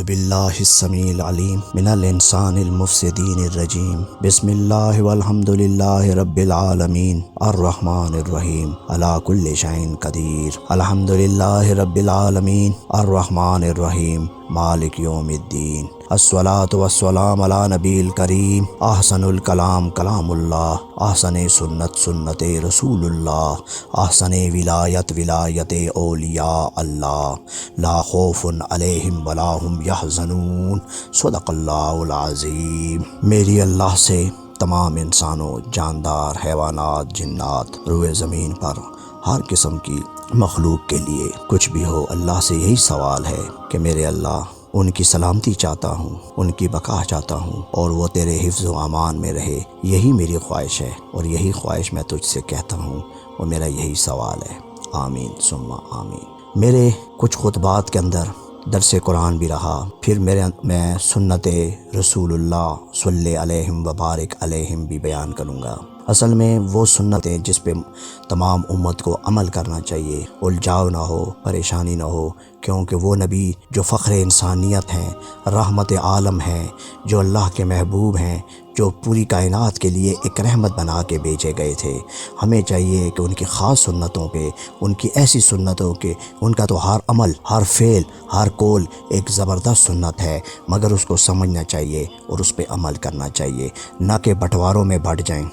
باللہ السمیع العلیم من الانسان المفسدین الرجیم بسم اللہ والحمد للہ رب العالمین الرحمن الرحیم علی کل شیء قدیر الحمد للہ رب العالمین الرحمن الرحیم مالک یوم الدین الصلاۃ والسلام علی نبی الکریم احسن الکلام کلام اللہ احسن سنت سنت رسول اللہ احسن ولایت ولایت اولیاء اللہ لا خوف علیہم ولا هم یحزنون صدق اللہ العظیم۔ میری اللہ سے تمام انسانوں، جاندار، حیوانات، جنات، روئے زمین پر ہر قسم کی مخلوق کے لیے کچھ بھی ہو، اللہ سے یہی سوال ہے کہ میرے اللہ ان کی سلامتی چاہتا ہوں، ان کی بقا چاہتا ہوں اور وہ تیرے حفظ و امان میں رہے، یہی میری خواہش ہے اور یہی خواہش میں تجھ سے کہتا ہوں اور میرا یہی سوال ہے۔ آمین ثم آمین۔ میرے کچھ خطبات کے اندر درس قرآن بھی رہا، پھر میں سنت رسول اللہ صلی علیہ وبارک علیہم بھی بیان کروں گا۔ اصل میں وہ سنتیں جس پہ تمام امت کو عمل کرنا چاہیے، الجھاؤ نہ ہو، پریشانی نہ ہو، کیونکہ وہ نبی جو فخر انسانیت ہیں، رحمت عالم ہیں، جو اللہ کے محبوب ہیں، جو پوری کائنات کے لیے ایک رحمت بنا کے بھیجے گئے تھے، ہمیں چاہیے کہ ان کی خاص سنتوں پہ، ان کی ایسی سنتوں کے ان کا تو ہر عمل، ہر فعل، ہر قول ایک زبردست سنت ہے، مگر اس کو سمجھنا چاہیے اور اس پہ عمل کرنا چاہیے، نہ کہ بٹواروں میں بٹ جائیں،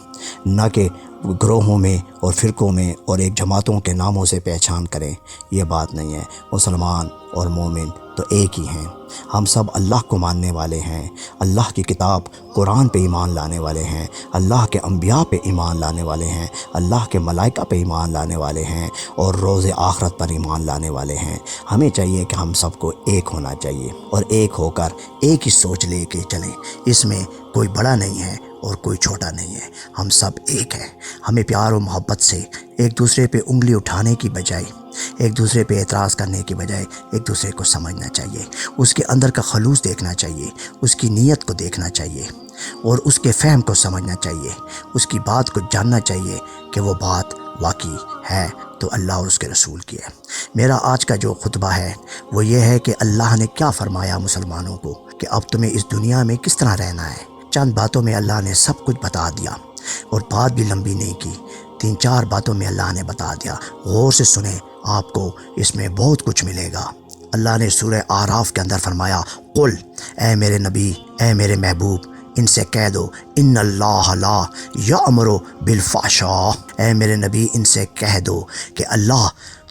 نہ کہ گروہوں میں اور فرقوں میں اور ایک جماعتوں کے ناموں سے پہچان کریں۔ یہ بات نہیں ہے۔ مسلمان اور مومن تو ایک ہی ہیں، ہم سب اللہ کو ماننے والے ہیں، اللہ کی کتاب قرآن پہ ایمان لانے والے ہیں، اللہ کے انبیاء پہ ایمان لانے والے ہیں، اللہ کے ملائکہ پہ ایمان لانے والے ہیں اور روز آخرت پر ایمان لانے والے ہیں۔ ہمیں چاہیے کہ ہم سب کو ایک ہونا چاہیے اور ایک ہو کر ایک ہی سوچ لے کے چلیں۔ اس میں کوئی بڑا نہیں ہے اور کوئی چھوٹا نہیں ہے، ہم سب ایک ہیں۔ ہمیں پیار و محبت سے ایک دوسرے پہ انگلی اٹھانے کی بجائے، ایک دوسرے پہ اعتراض کرنے کی بجائے ایک دوسرے کو سمجھنا چاہیے، اس کے اندر کا خلوص دیکھنا چاہیے، اس کی نیت کو دیکھنا چاہیے اور اس کے فہم کو سمجھنا چاہیے، اس کی بات کو جاننا چاہیے کہ وہ بات واقعی ہے تو اللہ اور اس کے رسول کی ہے۔ میرا آج کا جو خطبہ ہے وہ یہ ہے کہ اللہ نے کیا فرمایا مسلمانوں کو کہ اب تمہیں اس دنیا میں کس طرح رہنا ہے۔ چند باتوں میں اللہ نے سب کچھ بتا دیا اور بات بھی لمبی نہیں کی، 3-4 باتوں میں اللہ نے بتا دیا۔ غور سے سنیں، آپ کو اس میں بہت کچھ ملے گا۔ اللہ نے سورہ اعراف کے اندر فرمایا، قل، اے میرے نبی، اے میرے محبوب، ان سے کہہ دو، ان اللہ لا یأمر بالفحشاء، اے میرے نبی ان سے کہہ دو کہ اللہ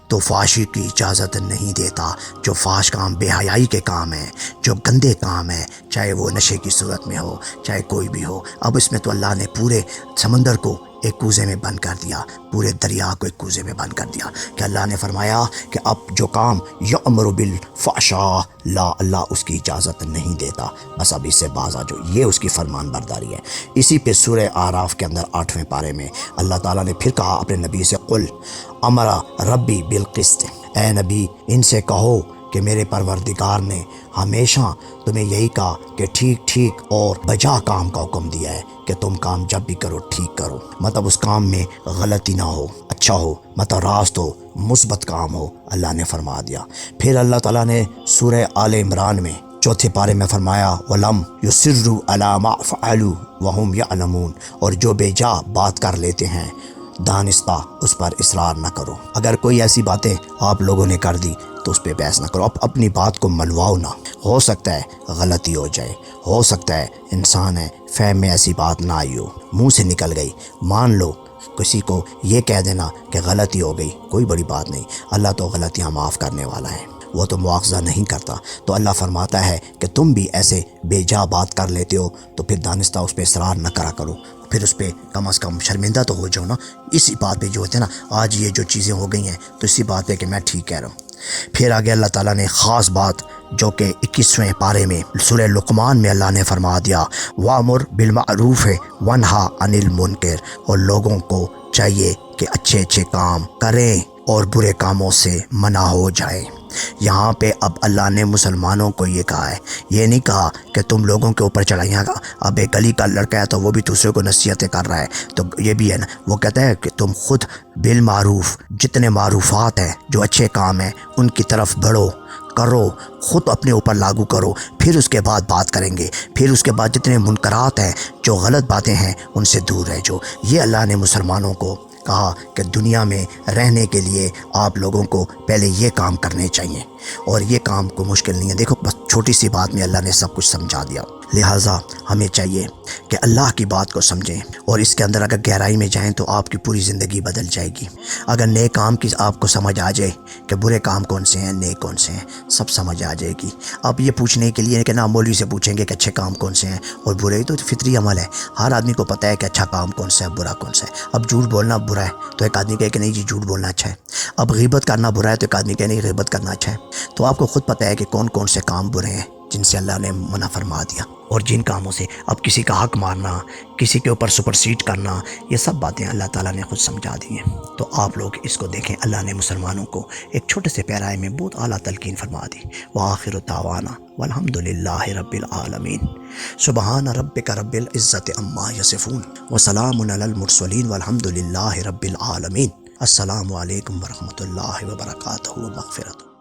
تو فحاشی کی اجازت نہیں دیتا۔ جو فحش کام، بے حیائی کے کام ہیں، جو گندے کام ہیں، چاہے وہ نشے کی صورت میں ہو، چاہے کوئی بھی ہو۔ اب اس میں تو اللہ نے پورے سمندر کو ایک کوزے میں بند کر دیا، پورے دریا کو ایک کوزے میں بند کر دیا کہ اللہ نے فرمایا کہ اب جو کام یأمر بالفحشاء، لا، اللہ اس کی اجازت نہیں دیتا، بس اب اس سے باز آ جاؤ، یہ اس کی فرمان برداری ہے۔ اسی پہ سورہ اعراف کے اندر 8ویں پارے میں اللہ تعالیٰ نے پھر کہا اپنے نبی سے، قل امر ربی بالقسط، اے نبی ان سے کہو کہ میرے پروردگار نے ہمیشہ تمہیں یہی کہا کہ ٹھیک ٹھیک اور بجا کام کا حکم دیا ہے کہ تم کام جب بھی کرو ٹھیک کرو، مطلب اس کام میں غلطی نہ ہو، اچھا ہو، مطلب راست ہو، مثبت کام ہو، اللہ نے فرما دیا۔ پھر اللہ تعالیٰ نے سورہ آل عمران میں 4 پارے میں فرمایا، وَلَمْ يُصِرُّوا عَلَىٰ مَا فَعَلُوا وَهُمْ يَعْلَمُونَ، اور جو بے جا بات کر لیتے ہیں دانستہ اس پر اصرار نہ کرو۔ اگر کوئی ایسی باتیں آپ لوگوں نے کر دی تو اس پہ بحث نہ کرو، اپنی بات کو منواؤ نہ۔ ہو سکتا ہے غلطی ہو جائے، ہو سکتا ہے انسان ہے، فہم میں ایسی بات نہ آئی ہو، منہ سے نکل گئی، مان لو۔ کسی کو یہ کہہ دینا کہ غلطی ہو گئی، کوئی بڑی بات نہیں، اللہ تو غلطیاں معاف کرنے والا ہے، وہ تو مواخذہ نہیں کرتا۔ تو اللہ فرماتا ہے کہ تم بھی ایسے بے جا بات کر لیتے ہو تو پھر دانستہ اس پہ اصرار نہ کرا کرو، پھر اس پہ کم از کم شرمندہ تو ہو جاؤ نا، اسی بات پہ جو ہوتے ہیں نا، آج یہ جو چیزیں ہو گئی ہیں تو اسی بات پہ کہ میں ٹھیک کہہ رہا ہوں۔ پھر آگے اللہ تعالیٰ نے خاص بات جو کہ 21ویں پارے میں سورہ لقمان میں اللہ نے فرما دیا، وَأْمُرْ بِالْمَعْرُوفِ وَانْہَا عَنِ الْمُنْکَرِ، اور لوگوں کو چاہیے کہ اچھے اچھے کام کریں اور برے کاموں سے منع ہو جائے۔ یہاں پہ اب اللہ نے مسلمانوں کو یہ کہا ہے، یہ نہیں کہا کہ تم لوگوں کے اوپر چڑھائیاں گا۔ اب ایک گلی کا لڑکا ہے تو وہ بھی دوسرے کو نصیحتیں کر رہا ہے، تو یہ بھی ہے نا، وہ کہتا ہے کہ تم خود بالمعروف، جتنے معروفات ہیں جو اچھے کام ہیں ان کی طرف بڑھو، کرو، خود اپنے اوپر لاگو کرو، پھر اس کے بعد بات کریں گے، پھر اس کے بعد جتنے منکرات ہیں، جو غلط باتیں ہیں، ان سے دور رہ جو۔ یہ اللہ نے مسلمانوں کو کہا کہ دنیا میں رہنے کے لیے آپ لوگوں کو پہلے یہ کام کرنے چاہیے، اور یہ کام کو مشکل نہیں ہے۔ دیکھو بس چھوٹی سی بات میں اللہ نے سب کچھ سمجھا دیا۔ لہٰذا ہمیں چاہیے کہ اللہ کی بات کو سمجھیں، اور اس کے اندر اگر گہرائی میں جائیں تو آپ کی پوری زندگی بدل جائے گی۔ اگر نیک کام کی آپ کو سمجھ آ جائے کہ برے کام کون سے ہیں، نیک کون سے ہیں، سب سمجھ آ جائے گی۔ آپ یہ پوچھنے کے لیے کہ نا مولوی سے پوچھیں گے کہ اچھے کام کون سے ہیں اور برے، تو فطری عمل ہے، ہر آدمی کو پتہ ہے کہ اچھا کام کون سا ہے، برا کون سا ہے۔ اب جھوٹ بولنا برا ہے تو ایک آدمی کہے کہ نہیں جی جھوٹ بولنا اچھا ہے۔ اب غیبت کرنا برا ہے تو ایک آدمی کہے نہیں غیبت کرنا اچھا ہے۔ تو آپ کو خود پتہ ہے کہ کون کون سے کام برے ہیں جن سے اللہ نے منع فرما دیا، اور جن کاموں سے اب کسی کا حق مارنا، کسی کے اوپر سپرسیڈ کرنا، یہ سب باتیں اللہ تعالیٰ نے خود سمجھا دی ہیں۔ تو آپ لوگ اس کو دیکھیں، اللہ نے مسلمانوں کو ایک چھوٹے سے پیرائے میں بہت اعلیٰ تلقین فرما دی۔ وآخر دعوانا والحمد للہ رب العالمین، سبحان ربک رب العزت عما یصفون، وسلام علی المرسلین والحمد للہ رب العالمین۔ السلام علیکم ورحمۃ اللہ وبرکاتہ، مغفرت۔